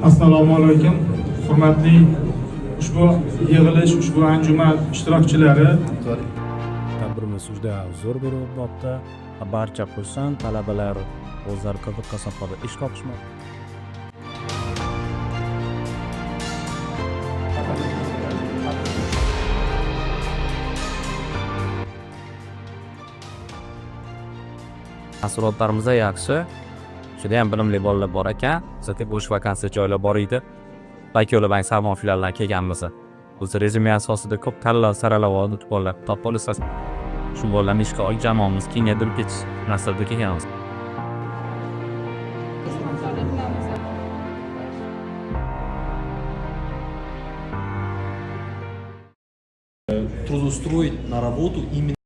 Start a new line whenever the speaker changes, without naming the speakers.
Assalomu alaykum. Hurmatli ushbu yig'ilish, ushbu anjuman ishtirokchilari,
Tadbirimiz juda zo'r bo'lib o'tmoqda. Barcha xursand, talabalar o'zlari qiziq kasofada ish topishmoqda. Mahsulotlarimiz yaxshi. Juda ham bilimli bolalar bor ekan. Bizda bo'sh vakansiya joylar bor edi. Bayko'la bank salmon filialidan kelganmiz. O'zi rezyume asosida ko'p tanlov saralab oldik bolalar. Top bo'lsa, shu bolalarni ishga olib jamoamiz kengaytirib ketish maqsadida kelganmiz.
Трудоустроить на работу именно